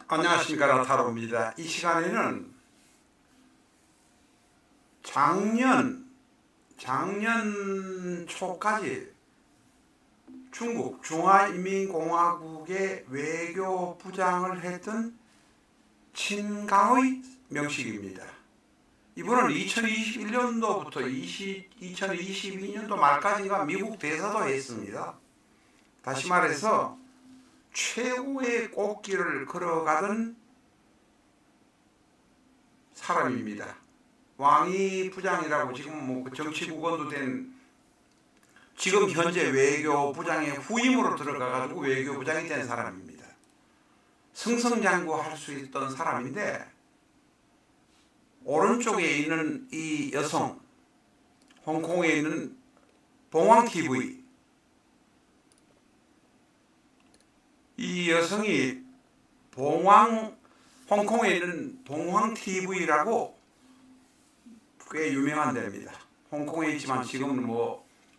안녕하십니까, 라타로입니다. 이 시간에는 작년 초까지 중국 중화인민공화국의 외교부장을 했던 친강의 명식입니다. 이분은 2021년도부터 2022년도 말까지가 미국 대사도 했습니다. 다시 말해서 최후의 꽃길을 걸어가던 사람입니다. 왕이 부장이라고 지금 정치국원도 된 지금 현재 외교부장의 후임으로 들어가가지고 외교부장이 된 사람입니다. 승승장구할 수 있던 사람인데, 오른쪽에 있는 이 여성, 홍콩에 있는 봉황TV, 이 여성이 홍콩에 있는 봉황TV라고 꽤 유명한 데입니다. 홍콩에 있지만 지금은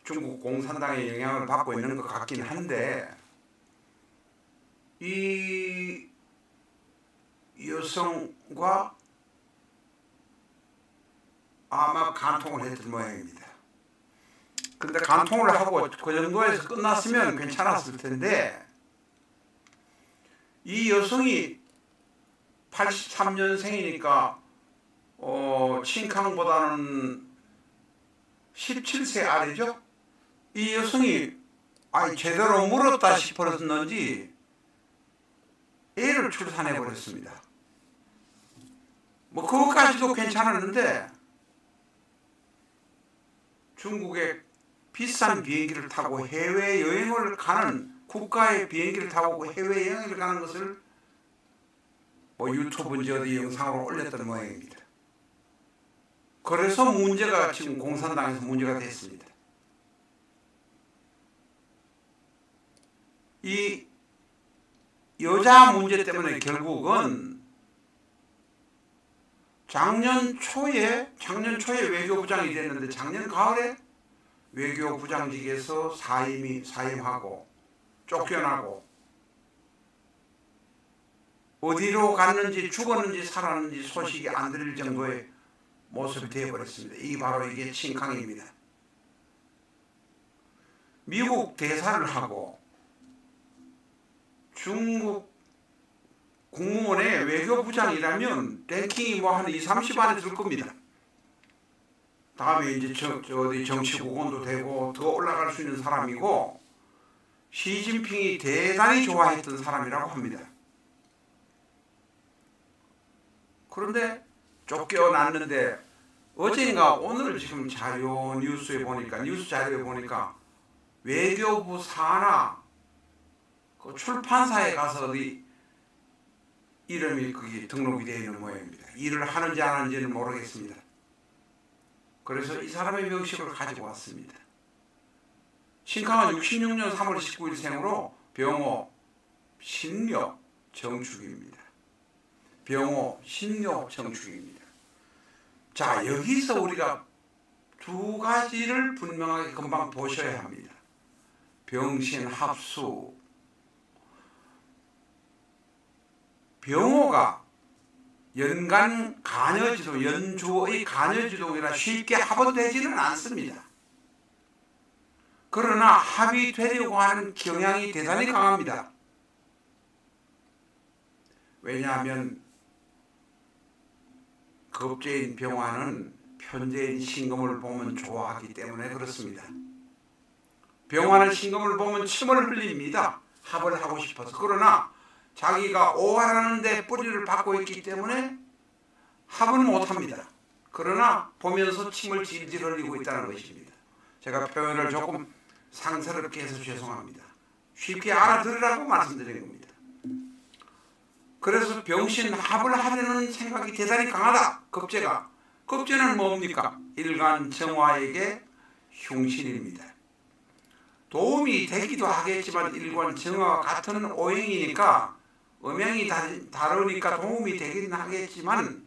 중국 공산당의 영향을 받고 있는 것 같긴 한데, 이 여성과 아마 간통을 했던 모양입니다. 근데 간통을 하고 그 정도에서 끝났으면 괜찮았을 텐데, 이 여성이 83년생이니까 칭캉보다는 17세 아래죠? 이 여성이 제대로 물었다 싶었는지 애를 출산해 버렸습니다. 그것까지도 괜찮았는데, 중국의 비싼 비행기를 타고 해외여행을 가는, 국가의 비행기를 타고 해외여행을 가는 것을 유튜브인지 어디 영상으로 올렸던 모양입니다. 그래서 문제가 지금 공산당에서 문제가 됐습니다. 이 여자 문제 때문에 결국은 작년 초에 외교부장이 됐는데, 작년 가을에 외교부장직에서 사임하고 쫓겨나고 어디로 갔는지 죽었는지 살았는지 소식이 안 들릴 정도의 모습이 되어버렸습니다. 이게 칭캉입니다. 미국 대사를 하고 중국 국무원의 외교부장이라면 랭킹이 한 20, 30 안에 들 겁니다. 다음에 이제 정치국원도 되고 더 올라갈 수 있는 사람이고, 시진핑이 대단히 좋아했던 사람이라고 합니다. 그런데 쫓겨났는데, 어젠가 오늘 지금 뉴스 자료에 보니까 외교부 산하 그 출판사에 가서 어디 이름이 거기 등록이 되어 있는 모양입니다. 일을 하는지 안 하는지는 모르겠습니다. 그래서 이 사람의 명식을 가지고 왔습니다. 칭캉은 66년 3월 19일 생으로 병호 신묘 정축입니다. 자, 여기서 우리가 두 가지를 분명하게 금방 보셔야 합니다. 병신합수. 병호가 연주의 간여지동이라 쉽게 합원되지는 않습니다. 그러나 합의되려고 하는 경향이 대단히 강합니다. 왜냐하면 겁제인 병화는 편제인 신금을 보면 좋아하기 때문에 그렇습니다. 병화는 신금을 보면 침을 흘립니다. 합을 하고 싶어서. 그러나 자기가 오하라는 데 뿌리를 받고 있기 때문에 합은 못합니다. 그러나 보면서 침을 질질 흘리고 있다는 것입니다. 제가 표현을 조금 상스럽게 해서 죄송합니다. 쉽게 알아들으라고 말씀드린 겁니다. 그래서 병신합을 하려는 생각이 대단히 강하다. 겁제는 뭡니까? 일간 정화에게 흉신입니다. 도움이 되기도 하겠지만 일관 정화와 같은 오행이니까 음양이 다르니까 도움이 되긴 하겠지만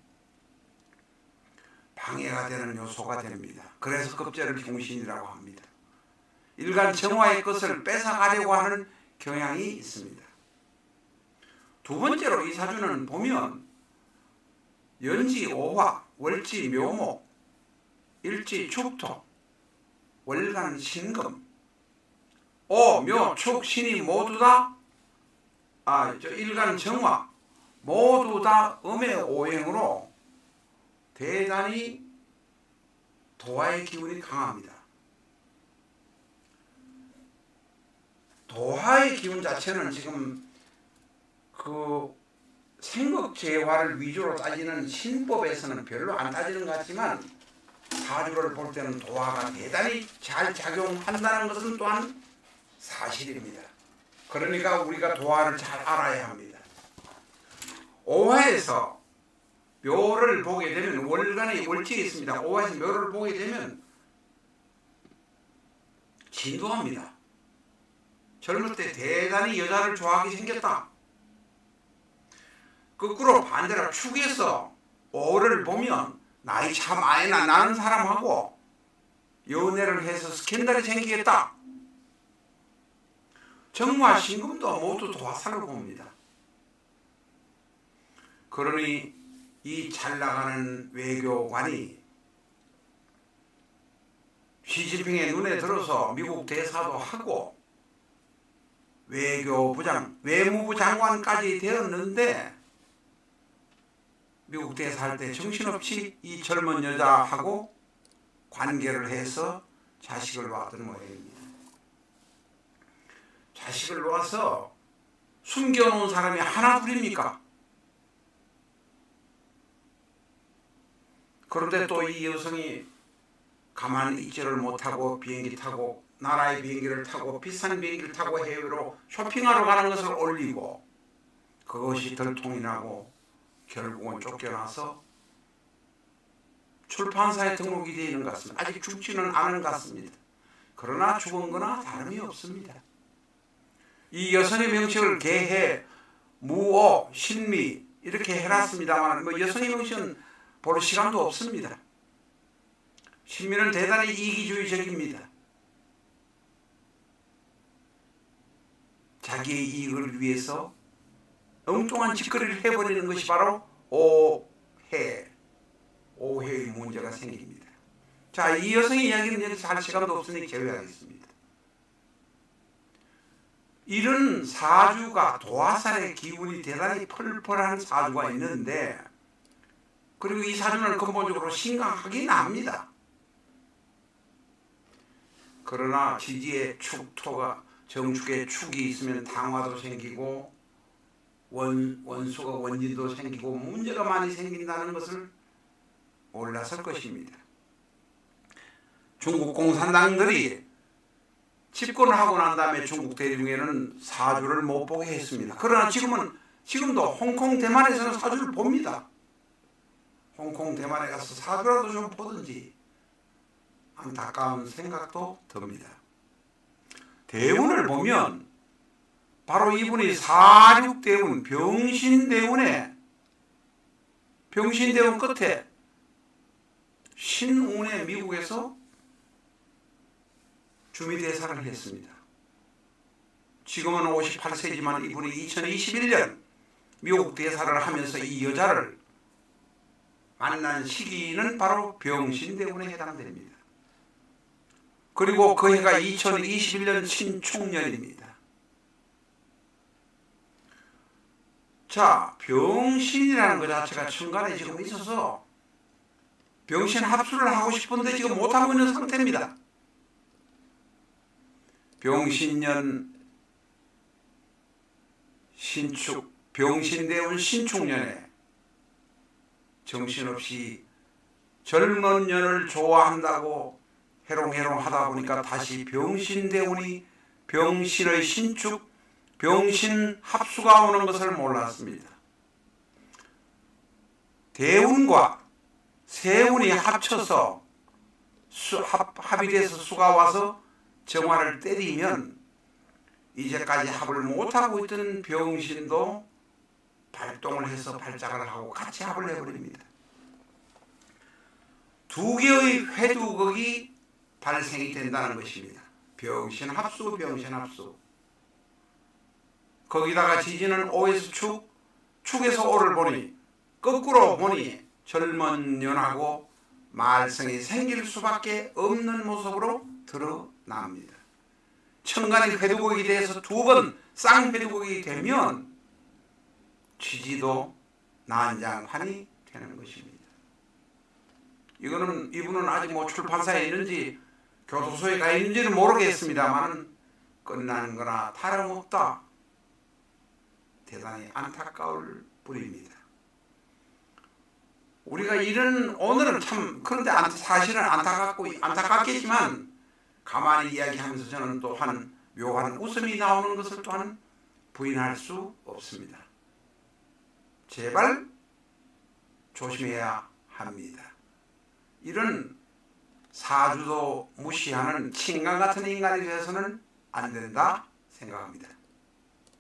방해가 되는 요소가 됩니다. 그래서 겁제를 흉신이라고 합니다. 일간 정화의 것을 뺏어가려고 하는 경향이 있습니다. 두 번째로 이 사주는 보면 연지 오화, 월지 묘목, 일지 축토, 월간 신금, 오, 묘, 축, 신이 모두 다 일간 정화 모두 다 음의 오행으로 대단히 도화의 기운이 강합니다. 도화의 기운 자체는 지금 그 생극재화를 위주로 따지는 신법에서는 별로 안 따지는 것 같지만 사주를 볼 때는 도화가 대단히 잘 작용한다는 것은 또한 사실입니다. 그러니까 우리가 도화를 잘 알아야 합니다. 오화에서 묘를 보게 되면 월간에 월지에 있습니다. 오화에서 묘를 보게 되면 진도합니다. 젊을 때 대단히 여자를 좋아하게 생겼다. 거꾸로 반대로 축에서 오를 보면 나이 참 많이 나는 사람하고 연애를 해서 스캔들이 생기겠다. 정화 신금도 모두 도화살을 봅니다. 그러니 이 잘 나가는 외교관이 시진핑의 눈에 들어서 미국 대사도 하고 외교부장, 외무부 장관까지 되었는데 미국 대사할 때 정신없이 이 젊은 여자하고 관계를 해서 자식을 낳았던 모양입니다. 자식을 놓아서 숨겨놓은 사람이 하나둘입니까? 그런데 또 이 여성이 가만히 있지를 못하고 비행기 타고 나라의 비행기를 타고 비싼 비행기를 타고 해외로 쇼핑하러 가는 것을 올리고 그것이 들통이 나고 결국은 쫓겨나서 출판사에 등록이 되어 있는 것 같습니다. 아직 죽지는 않은 것 같습니다. 그러나 죽은 거나 다름이 없습니다. 이 여성의 명칭을 개해, 무오, 신미 이렇게 해놨습니다만 뭐 여성의 명칭은 볼 시간도 없습니다. 신미는 대단히 이기주의적입니다. 자기의 이익을 위해서 엉뚱한 짓거리를 해버리는 것이 바로 오해의 문제가 생깁니다. 자, 이 여성의 이야기는 여기서 할 시간도 없으니 제외하겠습니다. 이런 사주가 도화살의 기운이 대단히 펄펄한 사주가 있는데 그리고 이 사주는 근본적으로 심각하긴 합니다. 그러나 지지의 축토가 정축의 축이 있으면 당화도 생기고 원수가 원진도 생기고 문제가 많이 생긴다는 것을 몰랐을 것입니다. 중국 공산당들이 집권을 하고 난 다음에 중국 대중에는 사주를 못 보게 했습니다. 그러나 지금도 홍콩 대만에서는 사주를 봅니다. 홍콩 대만에 가서 사주라도 좀 보든지 안타까운 생각도 듭니다. 대운을 보면 바로 이분이 사륙대운 병신대운의 병신대운 끝에 신운의 미국에서 주미대사를 했습니다. 지금은 58세지만 이분이 2021년 미국 대사를 하면서 이 여자를 만난 시기는 바로 병신대운에 해당됩니다. 그리고 그 해가 2021년 신축년입니다. 자, 병신이라는 것 자체가 천간에 지금 있어서 병신 합수를 하고 싶은데 지금 못하고 있는 상태입니다. 병신년 신축, 병신대운 신축년에 정신없이 젊은 년을 좋아한다고 해롱해롱 하다 보니까 다시 병신대운이 병신의 신축, 병신 합수가 오는 것을 몰랐습니다. 대운과 세운이 합쳐서 합이 돼서 수가 와서 정화를 때리면 이제까지 합을 못하고 있던 병신도 발동을 해서 발작을 하고 같이 합을 해버립니다. 두 개의 회두극이 발생이 된다는 것입니다. 병신합수, 병신합수. 거기다가 지지는 오에서 축, 축에서 오를 보니 거꾸로 보니 젊은 연하고 말썽이 생길 수밖에 없는 모습으로 드러납니다. 천간이 회두국이 돼서 두 번 쌍회두국이 되면 취지도 난장판이 되는 것입니다. 이분은 아직 뭐 출판사에 있는지 교도소에 가 있는지는 모르겠습니다만 끝나는 거나 다름없다. 대단히 안타까울 뿐입니다. 우리가 이런 오늘은 참 그런데 사실은 안타깝겠지만 가만히 이야기하면서 저는 또한 묘한 웃음이 나오는 것을 또한 부인할 수 없습니다. 제발 조심해야 합니다. 이런 사주도 무시하는 친강 같은 인간이 되어서는 안 된다 생각합니다.